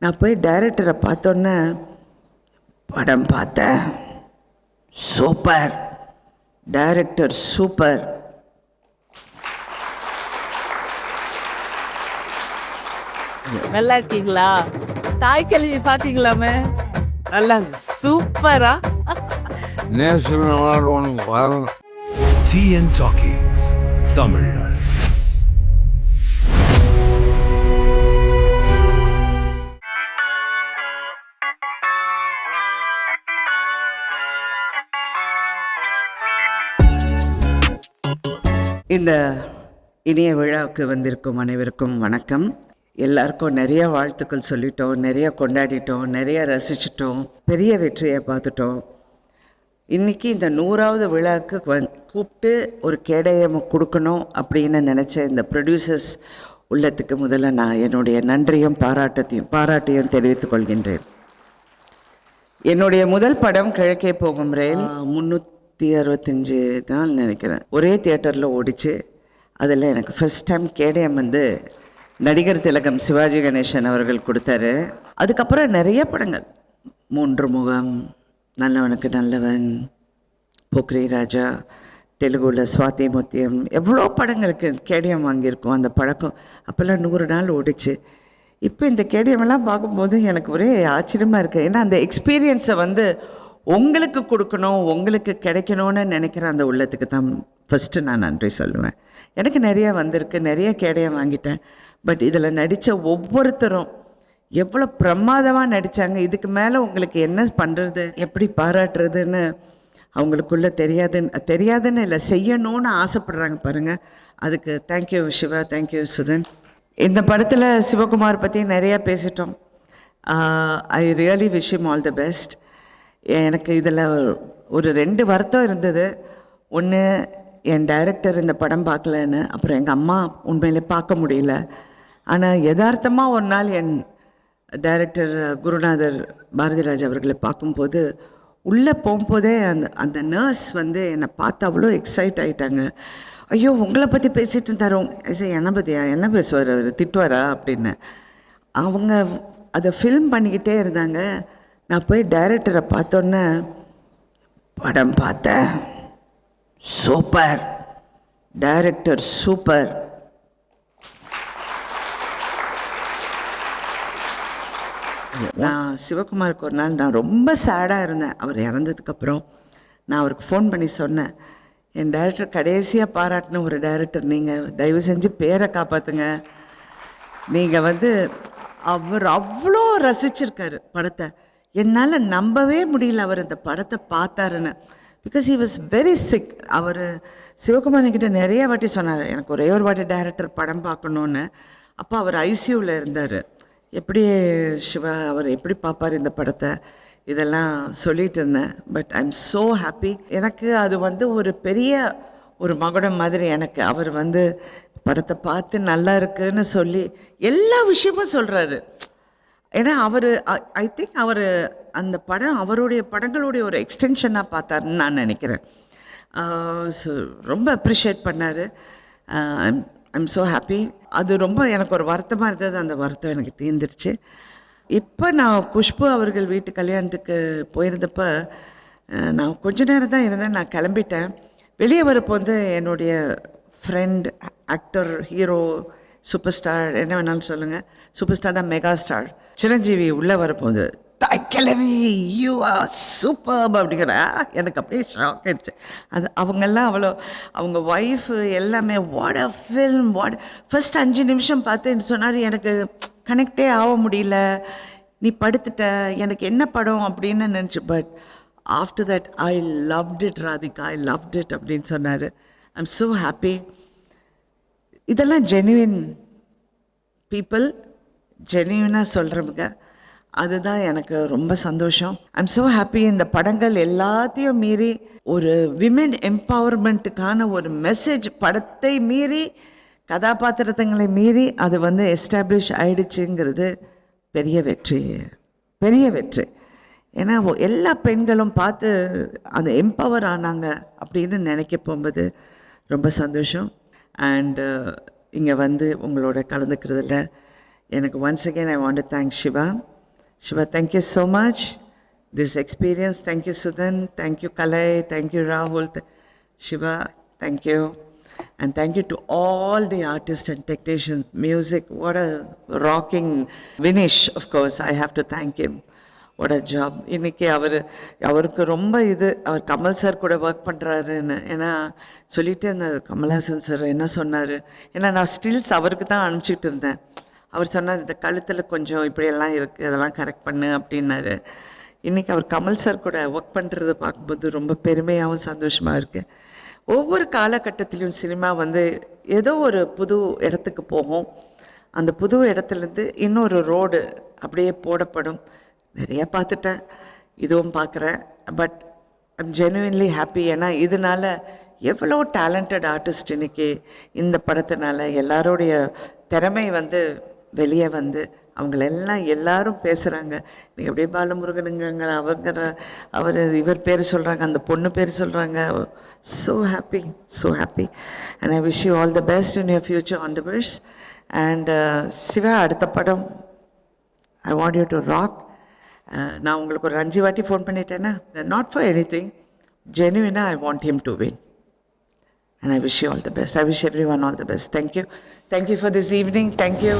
நான் போய் டைரக்டரை பார்த்தோன்னே, படம் பார்த்தேன், சூப்பர், டைரக்டர் சூப்பர். நல்லா இருக்கீங்களா? தாய் கேள்வி பாத்தீங்களாமே? நல்லா சூப்பரா நேஷனல் அவார்டு ஒன்று பாருங்க. TN Talkies Tamil. இந்த இனிய விழாவுக்கு வந்திருக்கும் அனைவருக்கும் வணக்கம். எல்லாருக்கும் நிறைய வாழ்த்துக்கள் சொல்லிட்டோம், நிறைய கொண்டாடிட்டோம், நிறைய ரசிச்சிட்டோம், பெரிய வெற்றியை பார்த்துட்டோம். இன்றைக்கி இந்த 100வது விழாவுக்கு கூப்பிட்டு ஒரு கேடயம் கொடுக்கணும் அப்படின்னு நினச்ச இந்த ப்ரொடியூசர்ஸ் உள்ளத்துக்கு முதல்ல நான் என்னுடைய நன்றியும் பாராட்டையும் தெரிவித்துக் கொள்கின்றேன். என்னுடைய முதல் படம் கிழக்கே போகும் ரயில் 365 நாள் நினைக்கிறேன் ஒரே தியேட்டரில் ஓடிச்சு. அதில் எனக்கு ஃபஸ்ட் டைம் கேடயம் நடிகர் திலகம் சிவாஜி கணேசன் அவர்கள் கொடுத்தாரு. அதுக்கப்புறம் நிறைய படங்கள், 3 முகம், நல்லவனுக்கு நல்லவன், போக்ரி ராஜா, தெலுங்குல சுவாதி முத்தியம், எவ்வளோ படங்களுக்கு கேடயம் வாங்கியிருக்கோம். அந்த பழக்கம் அப்போல்லாம் 100 நாள் ஓடிச்சு. இப்போ இந்த கேடயமெல்லாம் பார்க்கும்போது எனக்கு ஒரே ஆச்சரியமாக இருக்குது. ஏன்னா அந்த எக்ஸ்பீரியன்ஸை உங்களுக்கு கொடுக்கணும், உங்களுக்கு கிடைக்கணும்னு நினைக்கிற அந்த உள்ளத்துக்கு தான் ஃபஸ்ட்டு நான் நன்றி சொல்லுவேன். எனக்கு நிறையா வந்திருக்கு, நிறைய கேடயம் வாங்கிட்டேன். பட் இதில் நடித்த ஒவ்வொருத்தரும் எவ்வளோ பிரமாதமாக நடித்தாங்க. இதுக்கு மேலே உங்களுக்கு என்ன பண்ணுறது, எப்படி பாராட்டுறதுன்னு அவங்களுக்குள்ளே தெரியாதுன்னு இல்லை, செய்யணும்னு ஆசைப்படுறாங்க பாருங்கள். அதுக்கு தேங்க்யூ சிவா, தேங்க்யூ சுதன். இந்த படத்தில் சிவகுமார் பற்றி நிறையா பேசிட்டோம். I really wish him all the best. எனக்கு இதில் ஒரு 2 வருத்தம் இருந்தது. ஒன்று, என் டைரக்டர் இந்த படம் பார்க்கலன்னு, அப்புறம் எங்கள் அம்மா உண்மையிலே பார்க்க முடியல. ஆனால் யதார்த்தமாக ஒரு நாள் என் டைரக்டர் குருநாதர் பாரதிராஜ் அவர்களை பார்க்கும்போது, உள்ளே போகும்போதே அந்த நர்ஸ் என்னை பார்த்து அவ்வளோ எக்ஸைட் ஆகிட்டாங்க. ஐயோ, உங்களை பற்றி பேசிகிட்டு இருந்தாரோம். என்னை பற்றியா, என்ன பேசுவார் அவர், திட்டுவாரா அப்படின்னு. அவங்க அதை ஃபில்ம் பண்ணிக்கிட்டே இருந்தாங்க. நான் போய் டைரக்டரை பார்த்தோன்னே, படம் பார்த்தேன், சூப்பர், டைரக்டர் சூப்பர். நான் சிவகுமாருக்கு ஒரு நாள் நான் ரொம்ப சேடாக இருந்தேன். அவர் இறந்ததுக்கப்புறம் நான் அவருக்கு ஃபோன் பண்ணி சொன்னேன், என் டைரக்டர் கடைசியாக பாராட்டின ஒரு டைரக்டர் நீங்கள், தயவு செஞ்சு பேரை காப்பாற்றுங்க. நீங்கள் அவர் அவ்வளோ ரசிச்சிருக்காரு படத்தை. என்னால் நம்பவே முடியல அவர் இந்த படத்தை பார்த்தாருன்னு. Because he was very sick. அவர் சிவகுமார்கிட்ட நிறைய வாட்டி சொன்னார், எனக்கு ஒரே ஒரு வாட்டி டைரக்டர் படம் பார்க்கணுன்னு. அப்போ அவர் ஐசியூவில் இருந்தார். எப்படி சிவா அவர் எப்படி பார்ப்பார் இந்த படத்தை, இதெல்லாம் சொல்லிகிட்டு இருந்தேன். But I am so happy. எனக்கு அது ஒரு பெரிய ஒரு மகுடம் மாதிரி. எனக்கு அவர் படத்தை பார்த்து நல்லா இருக்குன்னு சொல்லி எல்லா விஷயமும் சொல்கிறாரு. ஏன்னா ஐ திங்க் அவர் அந்த படம் அவருடைய படங்களுடைய ஒரு எக்ஸ்டென்ஷனாக பார்த்தாருன்னு நான் நினைக்கிறேன். ஸோ ரொம்ப அப்ரிஷியேட் பண்ணார். I'm so happy. அது ரொம்ப எனக்கு ஒரு வருத்தமாக இருந்தது. அந்த வருத்தம் எனக்கு தீர்ந்துருச்சு. இப்போ நான் குஷ்பு அவர்கள் வீட்டு கல்யாணத்துக்கு போயிருந்தப்ப நான் கொஞ்ச நேரம் தான் இருந்தேன். நான் கிளம்பிட்டேன். வெளியே வரப்போ என்னுடைய friend, actor, hero, super star, என்ன வேணாலும் சொல்லுங்கள், சூப்பர் ஸ்டார்னா மெகா ஸ்டார் சிரஞ்சீவி உள்ளே வரப்போகுது, தாய்க்கிழவி யூ ஆர் சூப்பர் அப்படிங்கிற எனக்கு அப்படியே ஷாக் ஆகிடுச்சு. அவங்கெல்லாம் அவங்க ஒய்ஃபு எல்லாமே வாட் அ ஃபில்ம், ஃபஸ்ட் 5 நிமிஷம் பார்த்து சொன்னார், எனக்கு கனெக்டே ஆக முடியல, நீ படுத்துட்ட, எனக்கு என்ன படம் அப்படின்னு நினச்சி. But after that I loved it Radhika, I loved it அப்படின்னு சொன்னார். I am so happy. இதெல்லாம் ஜென்யூன் பீப்புள், ஜென்யூனாக சொல்கிறவங்க. அதுதான் எனக்கு ரொம்ப சந்தோஷம். I'm so happy. இந்த படங்கள் எல்லாத்தையும் மீறி ஒரு விமென் எம்பவர்மெண்ட்டுக்கான ஒரு மெசேஜ், படத்தை மீறி, கதாபாத்திரங்களை மீறி அது எஸ்டாப்ளிஷ் ஆயிடுச்சுங்கிறது பெரிய வெற்றி, பெரிய வெற்றி. ஏன்னா எல்லா பெண்களும் பார்த்து அந்த எம்பவர் ஆனாங்க அப்படின்னு நினைக்க போகும்போது ரொம்ப சந்தோஷம். அண்டு இங்கே உங்களோட கலந்துக்கிறதுல எனக்கு once again I want to thank Shiva. Shiva, thank you so much. This experience, thank you Sudan, thank you Kalai, thank you Rahul, Shiva, thank you. And thank you to all the artists and technicians. Music, what a rocking Vinish, of course, I have to thank him. What a job. இன்னைக்கு அவருக்கு ரொம்ப அவர் Kamal sir கூட work பண்ணுறாருன்னு ஏன்னா சொல்லிகிட்டே இருந்தார் Kamal Haasan sir என்ன சொன்னார். ஏன்னா நான் ஸ்டில்ஸ் அவருக்கு தான் அனுப்பிச்சிட்டு இருந்தேன். அவர் சொன்னார் இந்த கழுத்தில் கொஞ்சம் இப்படியெல்லாம் இருக்குது அதெல்லாம் கரெக்ட் பண்ணு அப்படின்னாரு. இன்றைக்கி அவர் கமல் சார் கூட ஒர்க் பண்ணுறதை பார்க்கும்போது ரொம்ப பெருமையாகவும் சந்தோஷமாக இருக்குது. ஒவ்வொரு காலகட்டத்திலையும் சினிமா ஏதோ ஒரு புது இடத்துக்கு போகும். அந்த புது இடத்துலேருந்து இன்னொரு ரோடு அப்படியே போடப்படும். நிறையா பார்த்துட்டேன், இதுவும் பார்க்குறேன். But I'm genuinely happy. ஏன்னா இதனால் எவ்வளோ டேலண்டட் ஆர்டிஸ்ட் இன்றைக்கி இந்த படத்தினால எல்லாரோடைய திறமை வெளியே அவங்களெல்லாம் எல்லாரும் பேசுகிறாங்க. நீங்கள் அப்படியே பாலமுருகனுங்கிற இவர் பேர் சொல்கிறாங்க, அந்த பொண்ணு பேர் சொல்கிறாங்க. So happy, so happy. And I wish you all the best in your future endeavors. And Siva அடுத்த படம் I want you to rock. நான் உங்களுக்கு ஒரு 5 வாட்டி ஃபோன் பண்ணிட்டேன்னா நாட் ஃபார் எனி திங், ஜெனுவினாக I want him to win. And I wish you all the best. I wish everyone all the best. Thank you. Thank you for this evening. Thank you.